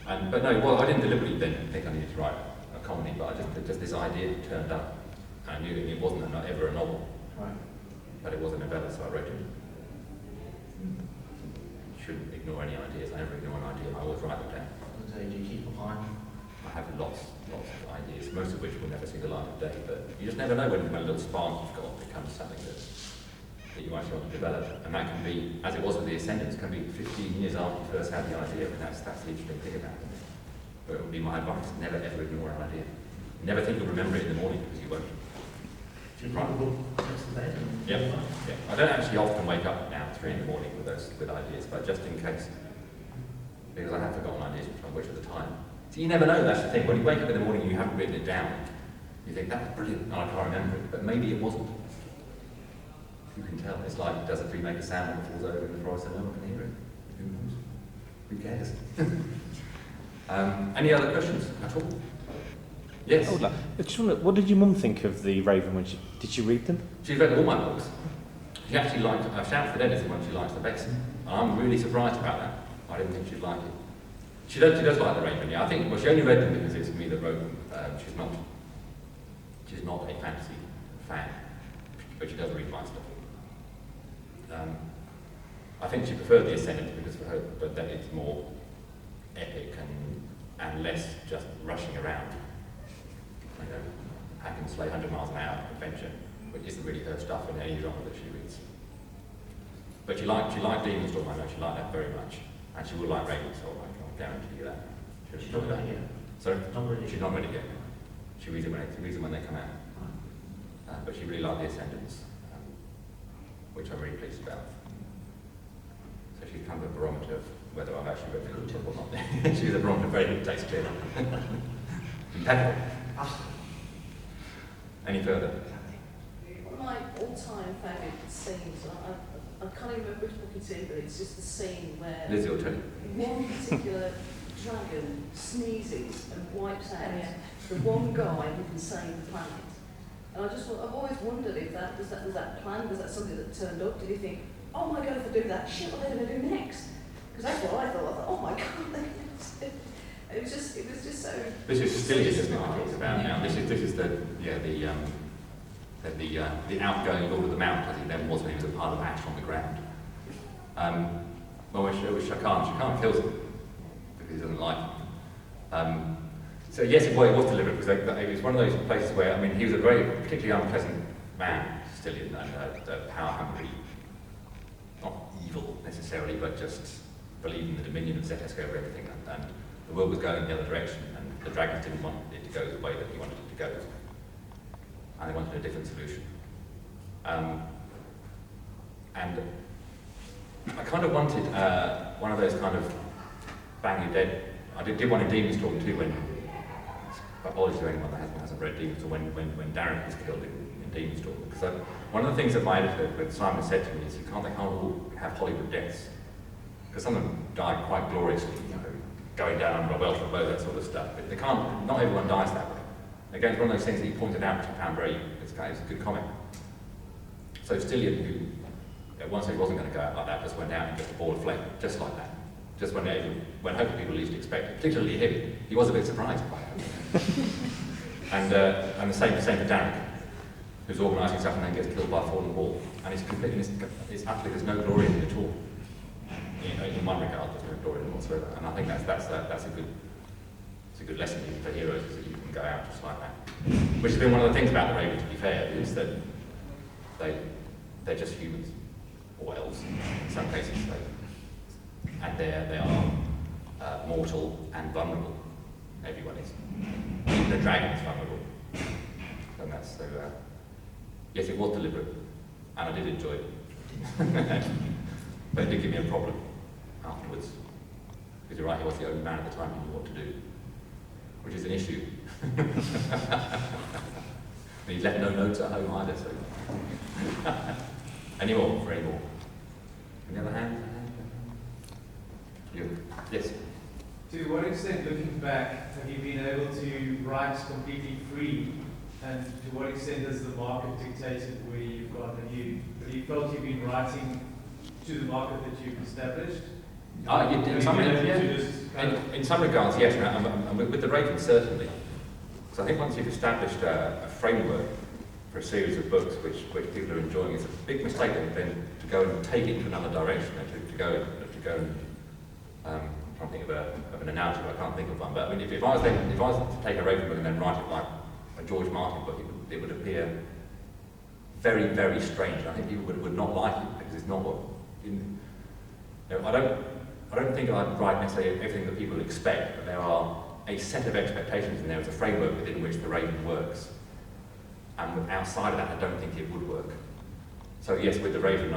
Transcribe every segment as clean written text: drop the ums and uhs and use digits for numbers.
But no, well, I didn't deliberately then think I needed to write a comedy, but just this idea turned up. And I knew that it wasn't ever a novel, Right. but it was a novella, so I wrote it. Shouldn't ignore any ideas. I never ignore an idea. I always write them down. So do you keep a plan? I have lots of ideas, most of which will never see the light of day. But you just never know when a little spark you've got becomes something that you actually want to develop. And that can be, as it was with The Ascendants, can be 15 years after you first had the idea. And that's the interesting thing about it. But it would be my advice: never ever ignore an idea. Never think you'll remember it in the morning because you won't. Right. Yeah. I don't actually often wake up now at 3 in the morning with ideas, but just in case, because I have forgotten ideas which at the time. So you never know. That's the thing. When you wake up in the morning and you haven't written it down, you think that was brilliant, and I can't remember it. But maybe it wasn't. You can tell. It's like, does a tree make a sound when it falls over in the forest and no one can hear it? Who knows? Who cares? Any other questions at all? Yes. I just wonder, what did your mum think of The Raven when did she read them? She's read all my books. She actually liked Shout for the Dead is the one she likes the best. And I'm really surprised about that. I didn't think she'd like it. She does like The Raven, yeah. I think, well, she only read them because it's me that wrote them. She's not a fantasy fan, but she does read my stuff. I think she preferred The Ascendant because for her, but that it's more epic and less just rushing around. You know, hack and slay 100 miles an hour adventure, which isn't really her stuff in any genre that she reads. But she liked Demon Storm, I know she liked that very much. And she will like Ravenswell, I can guarantee you that. She's not ready yet. Sorry? Not ready. She's not ready yet. She reads them when they come out. But she really liked The Ascendants, which I'm really pleased about. So she's kind of a barometer of whether I've actually read the good book or not. She's a barometer of very good taste, clearly. Impeccable. Any further? One of my all-time favourite scenes, I can't even remember which book it's in, but it's just the scene where Lizzie will tell you. one particular dragon sneezes and wipes out the one guy who can save the planet. And I've always wondered if was that planned? Was that something that turned up? Did you think, oh my God, if I do that, shit, what are they going to do next? Because that's what I thought. I thought, oh my God, it was just so. This is still isn't it? I talked about now. This is the outgoing Lord of the Mount, as he then was when he was a pile of ash on the ground. Which Shakan kills him because he doesn't like him. So yes, it was deliberate because it was one of those places where, I mean, he was a very particularly unpleasant man, still in power hungry, not evil necessarily, but just believing the dominion of Zeteska over everything, and the world was going in the other direction, and the dragons didn't want it to go the way that he wanted it to go, and they wanted a different solution. And I kind of wanted one of those kind of bang you dead. I did one in Demon Storm too, when, apologies to anyone that hasn't read Demon Storm, when Darren was killed in Demon Storm. Because one of the things that my editor, when Simon said to me, is they can't all have Hollywood deaths. Because some of them died quite gloriously, you know, going down under a Welsh bow, that sort of stuff. But they can't, not everyone dies that way. Again, it's one of those things that you pointed out, which I found it's a good comment. So Stillion, who at once he wasn't going to go out like that, just went out and just a ball of flame, just like that. Just when hopefully people least expected, particularly him. He was a bit surprised by it. and the same for Darren, who's organising stuff and then gets killed by a falling wall. And it's utterly, there's no glory in it at all. In one regard, there's no glory in it whatsoever. And I think that's a good lesson for heroes, is that you can go out just like that. Which has been one of the things about the Raven, to be fair, is that they're just humans, or elves in some cases. And they are mortal and vulnerable. Everyone is. Even the dragon is vulnerable. And that's so. Yes, it was deliberate, and I did enjoy it. But it did give me a problem afterwards. Because you're right, he was the only man at the time who knew what to do, which is an issue. And he left no notes at home either. So. Any more? Any other hands? You. Yes. To what extent, looking back, have you been able to write completely free? And to what extent has the market dictated where you've gone? Have you felt you've been writing to the market that you've established? In some, in some regards, yes, and with the Raven, certainly. So I think once you've established a framework for a series of books which people are enjoying, it's a big mistake then to go and take it to another direction, to go and I'm trying to think of an analogy, but I can't think of one. But I mean, if I was to take a Raven book and then write it like a George Martin book, it would appear very, very strange. And I think people would not like it because it's not what. I don't think I'd write necessarily everything that people expect, but there are a set of expectations and there is a framework within which the Raven works. And outside of that, I don't think it would work. So yes, with the Raven,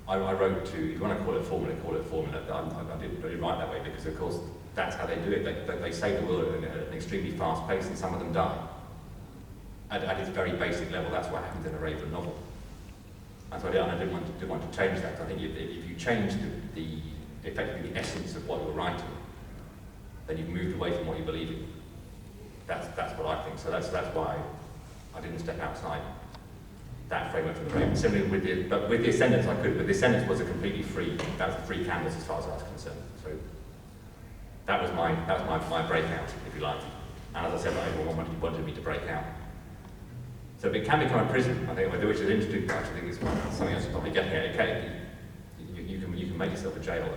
I wrote to, if you want to call it formula, call it formula. I didn't really write that way because, of course, that's how they do it. They save the world at an extremely fast pace, and some of them die. At its very basic level, that's what happens in a Raven novel. And so I didn't want to change that. I think if you change effectively the essence of what you're writing, then you've moved away from what you believe in. That's what I think. So that's why I didn't step outside that framework for the Raven. Similarly with the Ascendants I could, but the Ascendants was a completely free, that was a free canvas as far as I was concerned. So that was my breakout, if you like. And as I said, everyone wanted me to break out. So it can become a prison, I think, which is interesting. I think it's something else probably getting at. Okay, you can make yourself a jail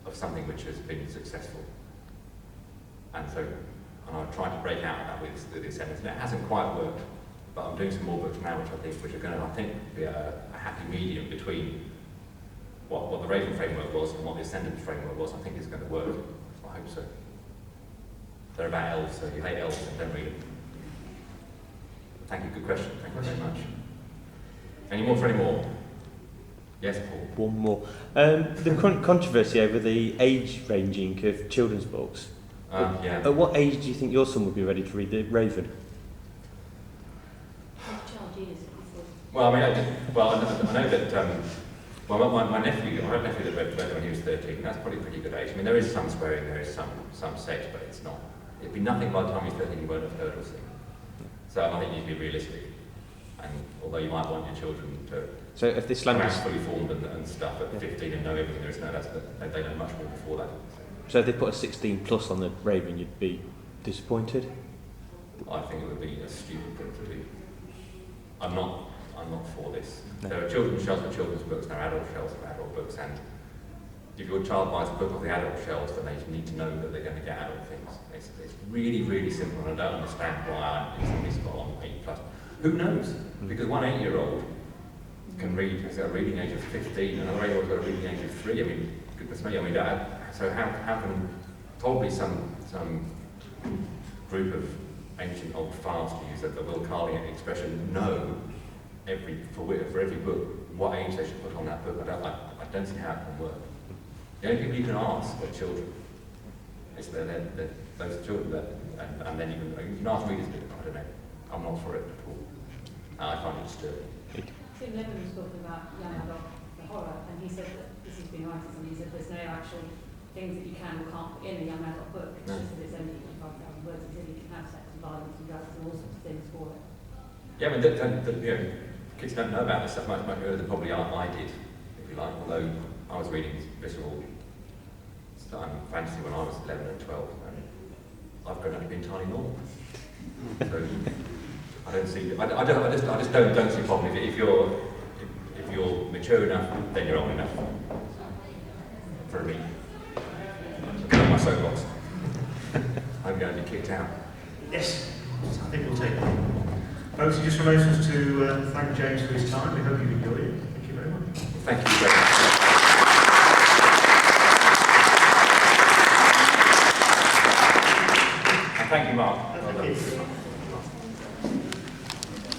of something which has been successful. And I've tried to break out of that with the Ascendants, and it hasn't quite worked. But I'm doing some more books now, which are going to, I think, be a happy medium between what the Raven framework was and what the Ascendant framework was. I think it's going to work. I hope so. They're about elves, so if you hate elves, then don't read them. Thank you, good question. Thank you very much. Any more? Yes, Paul? One more. The controversy over the age ranging of children's books. Yeah. At what age do you think your son would be ready to read the Raven? Well, I mean, I know that. My nephew, I had a nephew that read when he was 13. That's probably a pretty good age. I mean, there is some swearing, there is some sex, but it's not. It'd be nothing by the time he's 13 he won't have heard or seen. So I think you need to be realistic. And although you might want your children to so if this language is fully formed and stuff at 15 and know everything there is, they know much more before that. So if they put a 16 plus on the Raven, you'd be disappointed? I think it would be a stupid thing to do. I'm not for this. No. There are children's shelves for children's books, there are adult shelves for adult books, and if your child buys a book off the adult shelves, then they need to know that they're going to get adult things. It's really, really simple, and I don't understand why somebody's got on 8+. Who knows? Because one 8-year-old can read, has got a reading age of 15, another 8-year-old's got a reading age of 3. I mean, goodness me, so how can probably some group of ancient old farts, to use the Will Carling expression, know for every book what age they should put on that book? I don't see how it can work. The only people you can ask are children. It's those children and then you can ask readers, but I don't know. I'm not for it at all. I find it disturbing. Tim Levin was talking about young adult the horror, and he said that this has been writing, and he said there's no actual things that you can or can't put in a young adult book. It's just that it's only 55,000 words. He said you can have sex and violence and drugs and all sorts of things for it. Yeah, I mean, kids don't know about this stuff much earlier than probably I did, if you like. Although I was reading visceral fantasy when I was 11 and 12, and I've grown up to be entirely normal. So I don't see. I just don't see a problem. If you're mature enough, then you're old enough. For me, get on my soapbox. I'm going to be kicked out. Yes, I think we'll take it. Folks, it just remains us to thank James for his time. We hope you've enjoyed it. Thank you very much. Thank you very much. And thank you, Mark. Thank you.